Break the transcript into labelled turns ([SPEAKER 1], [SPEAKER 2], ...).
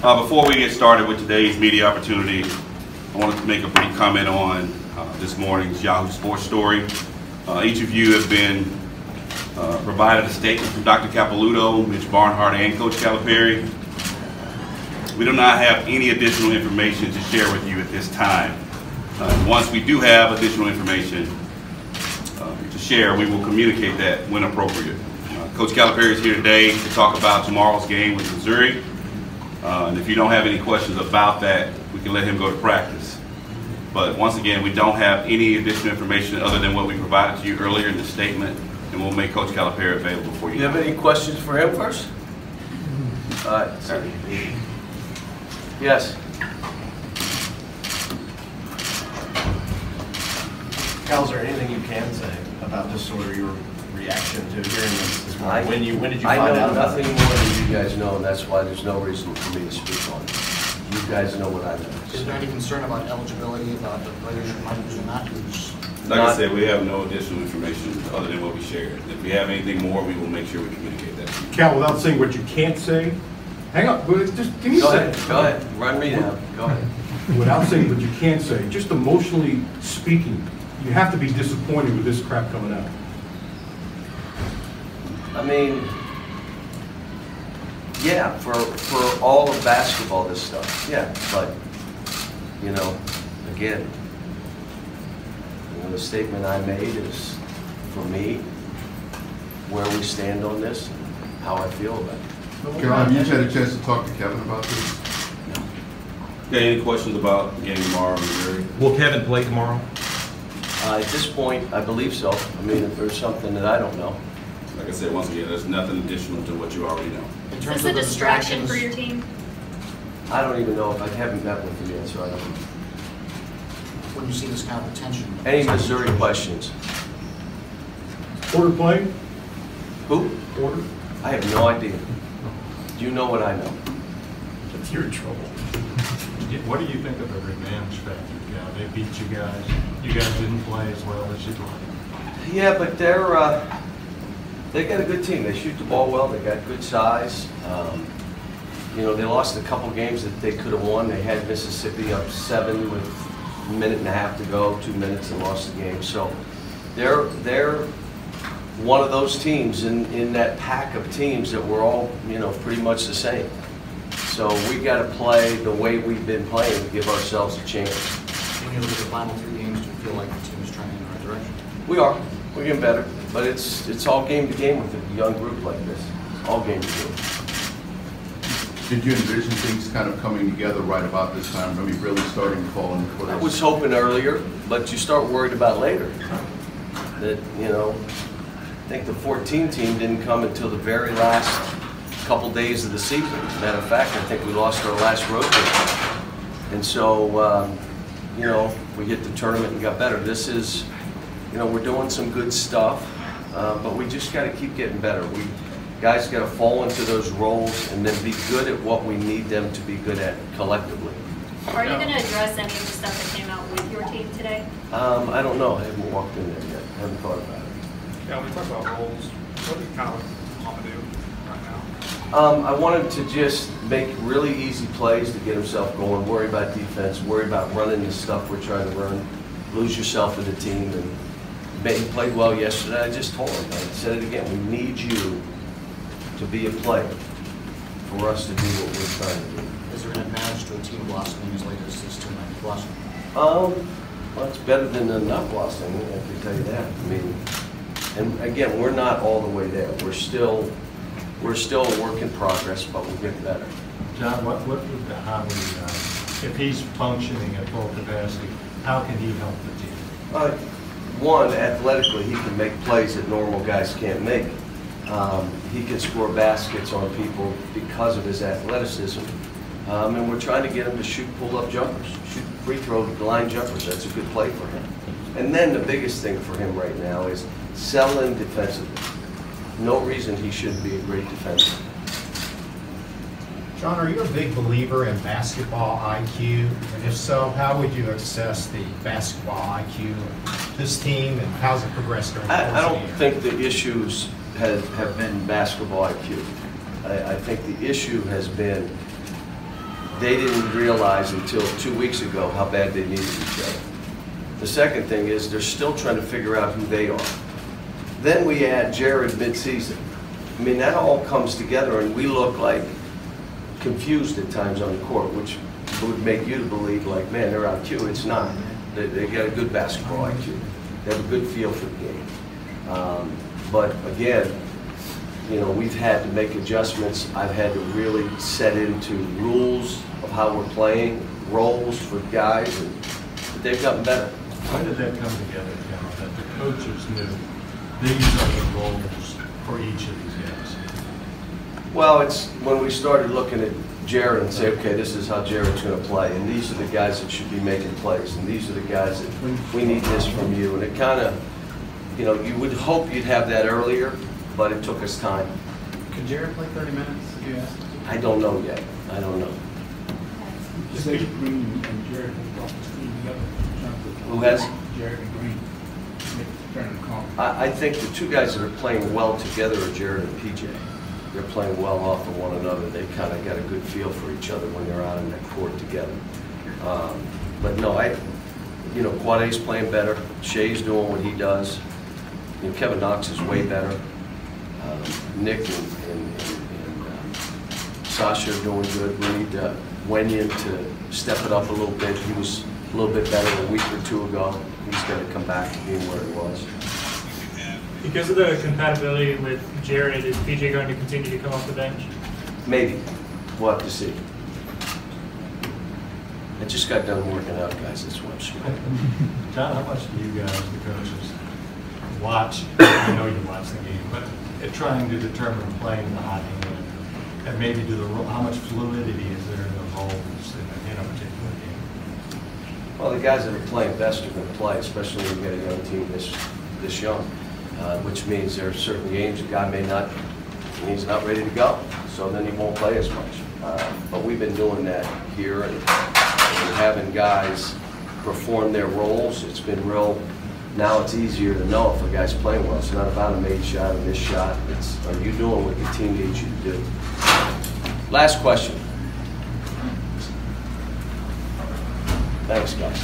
[SPEAKER 1] Before we get started with today's media opportunity, I wanted to make a brief comment on this morning's Yahoo Sports story. Each of you have been provided a statement from Dr. Capilouto, Mitch Barnhart, and Coach Calipari. We do not have any additional information to share with you at this time. Once we do have additional information to share, we will communicate that when appropriate. Coach Calipari is here today to talk about tomorrow's game with Missouri. And if you don't have any questions about that, we can let him go to practice. But once again, we don't have any additional information other than what we provided to you earlier in the statement, and we'll make Coach Calipari available for you.
[SPEAKER 2] Do you have any questions for him first? All right. Sorry. Yes.
[SPEAKER 3] Cal, is there anything you can say about just sort of your reaction to hearing this morning? When did you find out about it?
[SPEAKER 2] I know nothing more than you guys know, and that's why there's no reason for me to speak on it. You guys know what I know.
[SPEAKER 4] Is there any concern about eligibility, about the players who might lose or not lose?
[SPEAKER 1] Like I said, we have no additional information other than what we shared. If we have anything more, we will make sure we communicate that to you.
[SPEAKER 5] Cal, without saying what you can't say, hang on, just give me a second.
[SPEAKER 2] Go ahead, run me down, go ahead.
[SPEAKER 5] Without saying what you can't say, just emotionally speaking, you have to be disappointed with this crap coming out.
[SPEAKER 2] I mean, yeah, for all of basketball, this stuff, yeah, but, you know, again, the statement I made is, for me, where we stand on this, and how I feel about it.
[SPEAKER 6] Carol, have you had a chance to talk to Kevin about this?
[SPEAKER 1] Okay, any questions about the game tomorrow in Missouri?
[SPEAKER 7] Will Kevin play tomorrow?
[SPEAKER 2] At this point, I believe so. I mean, if there's something that I don't know.
[SPEAKER 1] Like I said, once again, there's nothing additional to what you already know.
[SPEAKER 4] In
[SPEAKER 8] Is
[SPEAKER 4] terms
[SPEAKER 8] this
[SPEAKER 4] of
[SPEAKER 8] a
[SPEAKER 4] the
[SPEAKER 8] distraction
[SPEAKER 4] distractions,
[SPEAKER 8] for your team?
[SPEAKER 2] I don't even know if I haven't met with him yet, so I don't know.
[SPEAKER 4] when you see this kind of attention?
[SPEAKER 2] Any Missouri questions?
[SPEAKER 5] Order playing?
[SPEAKER 2] Who?
[SPEAKER 5] Order?
[SPEAKER 2] I have no idea. You know what I know.
[SPEAKER 9] You're in trouble. What do you think of the revenge factor? Yeah, they beat you guys. You guys didn't play as well as you'd like.
[SPEAKER 2] Yeah, but they got a good team. They shoot the ball well. They got good size. You know, they lost a couple games that they could have won. They had Mississippi up 7 with a minute and a half to go, 2 minutes, and lost the game. So they're one of those teams in that pack of teams that we're all, you know, pretty much the same. So we got to play the way we've been playing to give ourselves a chance.
[SPEAKER 4] When you look at the final 3 games, do you feel like the team is trending in the right direction?
[SPEAKER 2] We are. We're getting better. But it's all game to game with a young group like this. All game to game.
[SPEAKER 6] Did you envision things kind of coming together right about this time? I mean, really starting to fall into place?
[SPEAKER 2] I was hoping earlier, but you start worried about later. That, you know, I think the 14 team didn't come until the very last couple days of the season. Matter of fact, I think we lost our last road game. And so, you know, we hit the tournament and got better. This is, you know, we're doing some good stuff, but we just got to keep getting better. Guys got to fall into those roles and then be good at what we need them to be good at collectively.
[SPEAKER 8] Are you going to address any of the stuff that came out with your team today?
[SPEAKER 2] I don't know. I haven't walked in there yet. I haven't thought about it.
[SPEAKER 10] Yeah, when we talk about roles, what do you kind of want to do right now?
[SPEAKER 2] I wanted to just make really easy plays to get himself going, worry about defense, worry about running the stuff we're trying to run, lose yourself in the team. And he played well yesterday. I just told him, I said it again, we need you to be a player for us to do what we're trying to do.
[SPEAKER 4] Is there an advantage to a team blossoming as late as this tonight blossom?
[SPEAKER 2] Well, it's better than not blossoming, I can tell you that. I mean, and again, we're not all the way there. We're still a work in progress, but we're getting better.
[SPEAKER 9] John, what would how would if he's functioning at full capacity, how can he help the team?
[SPEAKER 2] One, athletically, he can make plays that normal guys can't make. He can score baskets on people because of his athleticism. And we're trying to get him to shoot pull-up jumpers, shoot free throw line jumpers. That's a good play for him. And then the biggest thing for him right now is sell in defensively. No reason he shouldn't be a great defender.
[SPEAKER 11] John, are you a big believer in basketball IQ? And if so, how would you assess the basketball IQ of this team and how's it progressed during the course of the year?
[SPEAKER 2] I don't think the issues have been basketball IQ. I think the issue has been they didn't realize until 2 weeks ago how bad they needed each other. The second thing is they're still trying to figure out who they are. Then we add Jared mid-season. I mean, that all comes together, and we look like confused at times on the court, which would make you to believe, like, man, their IQ. It's not. They got a good basketball IQ. They have a good feel for the game. But again, you know, we've had to make adjustments. I've had to really set into rules of how we're playing, roles for guys, and they've gotten better.
[SPEAKER 9] When did that come together, Cal, that the coaches knew these are the roles for each of these guys?
[SPEAKER 2] Well, it's when we started looking at Jared and say, okay, this is how Jared's going to play, and these are the guys that should be making plays, and these are the guys that we need this from you. And it kind of, you know, you would hope you'd have that earlier, but it took us time.
[SPEAKER 4] Could Jared play 30 minutes if you asked him to?
[SPEAKER 2] I don't know yet. I don't know.
[SPEAKER 7] Green and Jared have brought this team together.
[SPEAKER 2] Who has?
[SPEAKER 7] Jared and Green. Turning the corner.
[SPEAKER 2] I think the two guys that are playing well together are Jared and PJ. They're playing well off of one another. They kind of got a good feel for each other when they're out in that court together. But no, you know, Quade's playing better. Shea's doing what he does. You know, Kevin Knox is way better. Nick and Sasha are doing good. We need Wenyan to step it up a little bit. He was a little bit better a week or two ago. He's got to come back to being where he was.
[SPEAKER 12] Because of the compatibility with Jared, is PJ going to continue to come off the bench?
[SPEAKER 2] Maybe. We'll have to see. I just got done working out, guys. That's what I'm saying.
[SPEAKER 9] John, how much do you guys, the coaches, watch? I know you watch the game, but at trying to determine playing the hot hand, and maybe how much fluidity is there in the roles in a particular game?
[SPEAKER 2] Well, the guys that are playing best are going to play, especially when you get a young team this young, which means there are certain games a guy may not, he's not ready to go, so then he won't play as much. But we've been doing that here and having guys perform their roles. It's been real. Now it's easier to know if a guy's playing well. It's not about a made shot or missed shot. It's, are you doing what your team needs you to do? Last question. Thanks, guys.